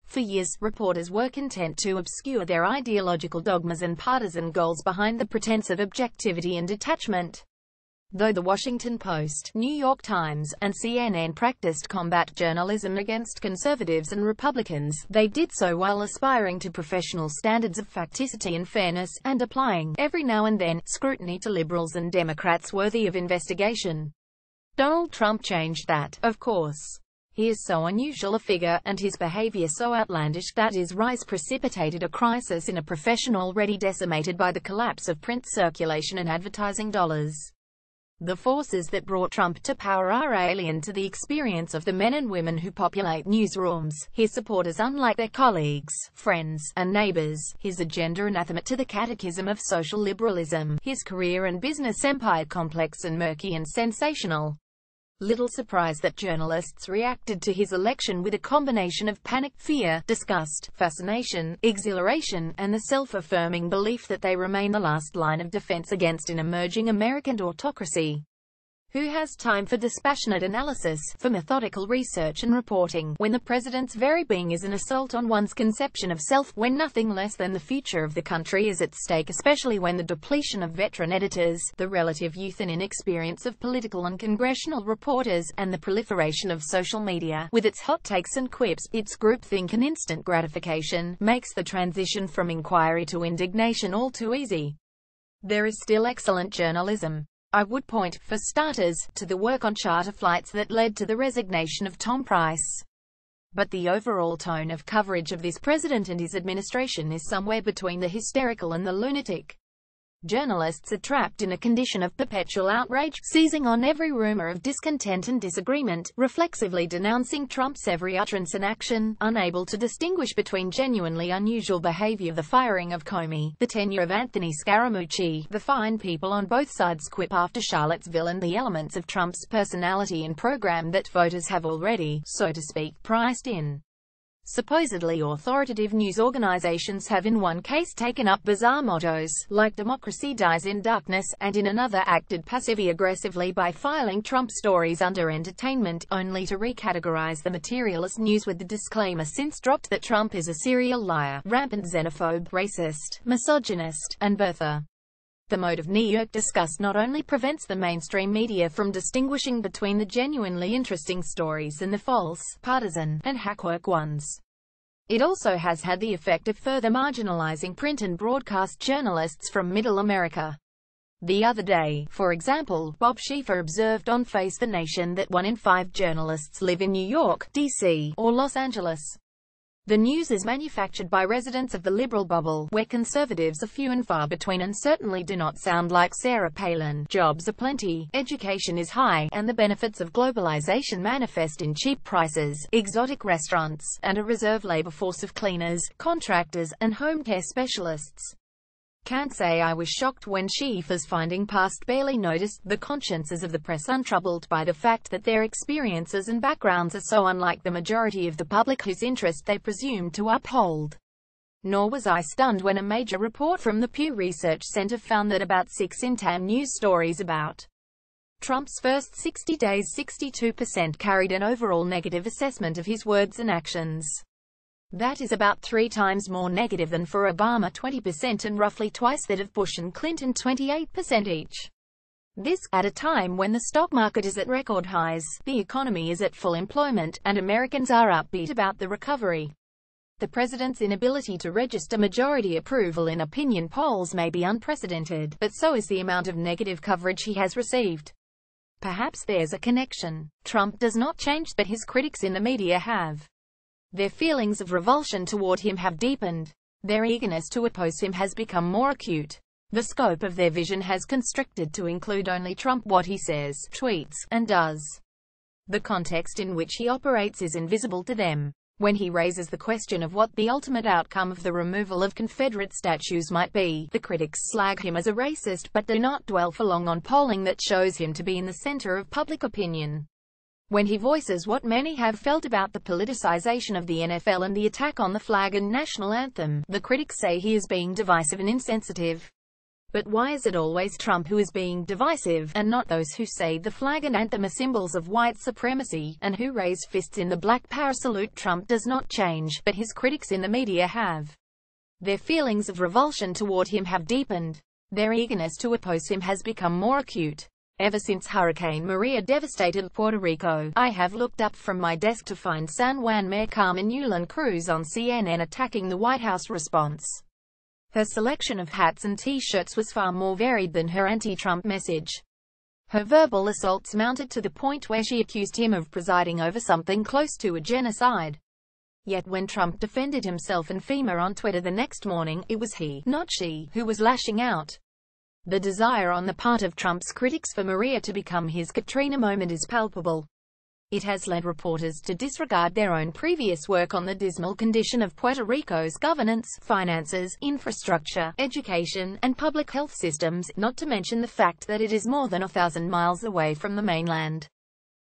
For years, reporters were content to obscure their ideological dogmas and partisan goals behind the pretense of objectivity and detachment. Though the Washington Post, New York Times, and CNN practiced combat journalism against conservatives and Republicans, they did so while aspiring to professional standards of facticity and fairness, and applying, every now and then, scrutiny to liberals and Democrats worthy of investigation. Donald Trump changed that, of course. He is so unusual a figure, and his behavior so outlandish, that his rise precipitated a crisis in a profession already decimated by the collapse of print circulation and advertising dollars. The forces that brought Trump to power are alien to the experience of the men and women who populate newsrooms, his supporters unlike their colleagues, friends, and neighbors, his agenda anathema to the catechism of social liberalism, his career and business empire complex and murky and sensational. Little surprise that journalists reacted to his election with a combination of panic, fear, disgust, fascination, exhilaration, and the self-affirming belief that they remain the last line of defense against an emerging American autocracy. Who has time for dispassionate analysis, for methodical research and reporting, when the president's very being is an assault on one's conception of self, when nothing less than the future of the country is at stake, especially when the depletion of veteran editors, the relative youth and inexperience of political and congressional reporters, and the proliferation of social media, with its hot takes and quips, its groupthink and instant gratification, makes the transition from inquiry to indignation all too easy. There is still excellent journalism. I would point, for starters, to the work on charter flights that led to the resignation of Tom Price. But the overall tone of coverage of this president and his administration is somewhere between the hysterical and the lunatic. Journalists are trapped in a condition of perpetual outrage, seizing on every rumor of discontent and disagreement, reflexively denouncing Trump's every utterance and action, unable to distinguish between genuinely unusual behavior, the firing of Comey, the tenure of Anthony Scaramucci, the fine people on both sides quip after Charlottesville, and the elements of Trump's personality and program that voters have already, so to speak, priced in. Supposedly authoritative news organizations have in one case taken up bizarre mottos, like democracy dies in darkness, and in another acted passively-aggressively by filing Trump stories under entertainment, only to recategorize the material as news with the disclaimer since dropped that Trump is a serial liar, rampant xenophobe, racist, misogynist, and birther. The mode of knee-jerk disgust not only prevents the mainstream media from distinguishing between the genuinely interesting stories and the false, partisan, and hackwork ones. It also has had the effect of further marginalizing print and broadcast journalists from Middle America. The other day, for example, Bob Schieffer observed on Face the Nation that 1 in 5 journalists live in New York, D.C., or Los Angeles. The news is manufactured by residents of the liberal bubble, where conservatives are few and far between and certainly do not sound like Sarah Palin. Jobs are plenty, education is high, and the benefits of globalization manifest in cheap prices, exotic restaurants, and a reserve labor force of cleaners, contractors, and home care specialists. Can't say I was shocked when Schieffer's finding passed barely noticed, the consciences of the press untroubled by the fact that their experiences and backgrounds are so unlike the majority of the public whose interest they presume to uphold. Nor was I stunned when a major report from the Pew Research Center found that about 6 in 10 news stories about Trump's first 60 days, 62% carried an overall negative assessment of his words and actions. That is about 3 times more negative than for Obama, 20%, and roughly twice that of Bush and Clinton, 28% each. This, at a time when the stock market is at record highs, the economy is at full employment, and Americans are upbeat about the recovery. The president's inability to register majority approval in opinion polls may be unprecedented, but so is the amount of negative coverage he has received. Perhaps there's a connection. Trump does not change, but his critics in the media have. Their feelings of revulsion toward him have deepened. Their eagerness to oppose him has become more acute. The scope of their vision has constricted to include only Trump, what he says, tweets, and does. The context in which he operates is invisible to them. When he raises the question of what the ultimate outcome of the removal of Confederate statues might be, the critics slag him as a racist, but do not dwell for long on polling that shows him to be in the center of public opinion. When he voices what many have felt about the politicization of the NFL and the attack on the flag and national anthem, the critics say he is being divisive and insensitive. But why is it always Trump who is being divisive, and not those who say the flag and anthem are symbols of white supremacy, and who raise fists in the black power salute? Trump does not change, but his critics in the media have. Their feelings of revulsion toward him have deepened. Their eagerness to oppose him has become more acute. Ever since Hurricane Maria devastated Puerto Rico, I have looked up from my desk to find San Juan Mayor Carmen Yulín Cruz on CNN attacking the White House response. Her selection of hats and T-shirts was far more varied than her anti-Trump message. Her verbal assaults mounted to the point where she accused him of presiding over something close to a genocide. Yet when Trump defended himself and FEMA on Twitter the next morning, it was he, not she, who was lashing out. The desire on the part of Trump's critics for Maria to become his Katrina moment is palpable. It has led reporters to disregard their own previous work on the dismal condition of Puerto Rico's governance, finances, infrastructure, education, and public health systems, not to mention the fact that it is more than 1,000 miles away from the mainland.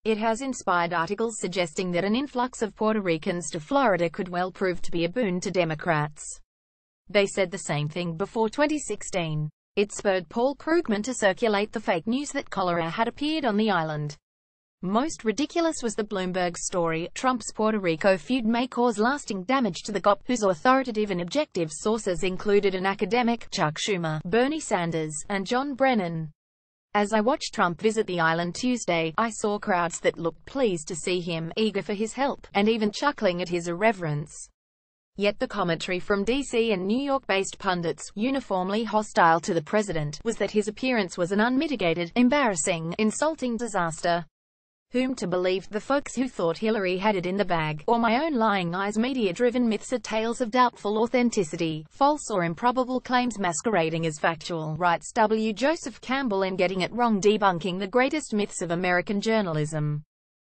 It has inspired articles suggesting that an influx of Puerto Ricans to Florida could well prove to be a boon to Democrats. They said the same thing before 2016. It spurred Paul Krugman to circulate the fake news that cholera had appeared on the island. Most ridiculous was the Bloomberg story, Trump's Puerto Rico feud may cause lasting damage to the GOP, whose authoritative and objective sources included an academic, Chuck Schumer, Bernie Sanders, and John Brennan. As I watched Trump visit the island Tuesday, I saw crowds that looked pleased to see him, eager for his help, and even chuckling at his irreverence. Yet the commentary from D.C. and New York-based pundits, uniformly hostile to the president, was that his appearance was an unmitigated, embarrassing, insulting disaster. Whom to believe, the folks who thought Hillary had it in the bag, or my own lying eyes? Media-driven myths are tales of doubtful authenticity, false or improbable claims masquerading as factual, writes W. Joseph Campbell in Getting It Wrong, debunking the greatest myths of American journalism.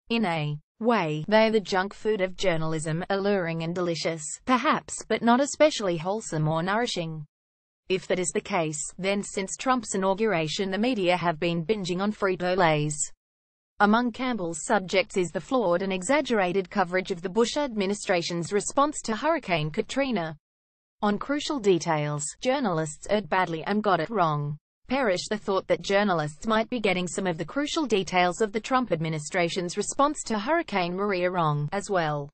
In a way, they are the junk food of journalism, alluring and delicious, perhaps, but not especially wholesome or nourishing. If that is the case, then since Trump's inauguration the media have been binging on Frito-Lays. Among Campbell's subjects is the flawed and exaggerated coverage of the Bush administration's response to Hurricane Katrina. On crucial details, journalists erred badly and got it wrong. Perish the thought that journalists might be getting some of the crucial details of the Trump administration's response to Hurricane Maria wrong, as well.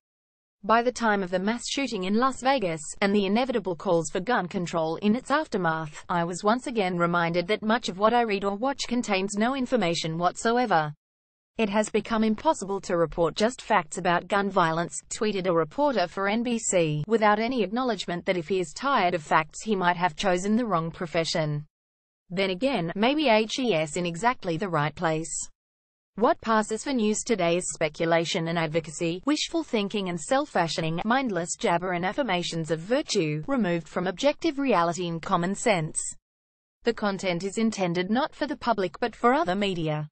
By the time of the mass shooting in Las Vegas, and the inevitable calls for gun control in its aftermath, I was once again reminded that much of what I read or watch contains no information whatsoever. It has become impossible to report just facts about gun violence, tweeted a reporter for NBC, without any acknowledgement that if he is tired of facts he might have chosen the wrong profession. Then again, maybe HE's in exactly the right place. What passes for news today is speculation and advocacy, wishful thinking and self-fashioning, mindless jabber and affirmations of virtue, removed from objective reality and common sense. The content is intended not for the public but for other media.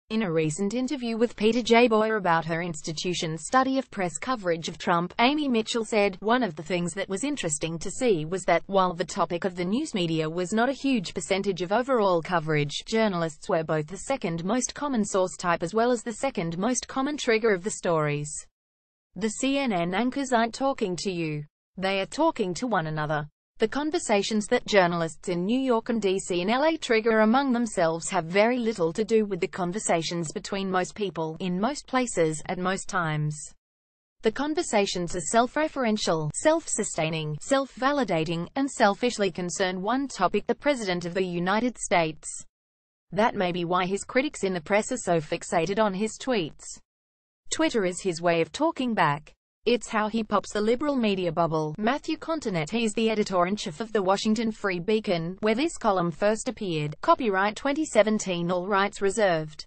In a recent interview with Peter J. Boyer about her institution's study of press coverage of Trump, Amy Mitchell said, "One of the things that was interesting to see was that, while the topic of the news media was not a huge percentage of overall coverage, journalists were both the second most common source type as well as the second most common trigger of the stories. The CNN anchors aren't talking to you. They are talking to one another. The conversations that journalists in New York and D.C. and LA trigger among themselves have very little to do with the conversations between most people, in most places, at most times. The conversations are self-referential, self-sustaining, self-validating, and selfishly concern one topic: the President of the United States. That may be why his critics in the press are so fixated on his tweets. Twitter is his way of talking back. It's how he pops the liberal media bubble." Matthew Continet, he's the editor-in-chief of the Washington Free Beacon, where this column first appeared. Copyright 2017, all rights reserved.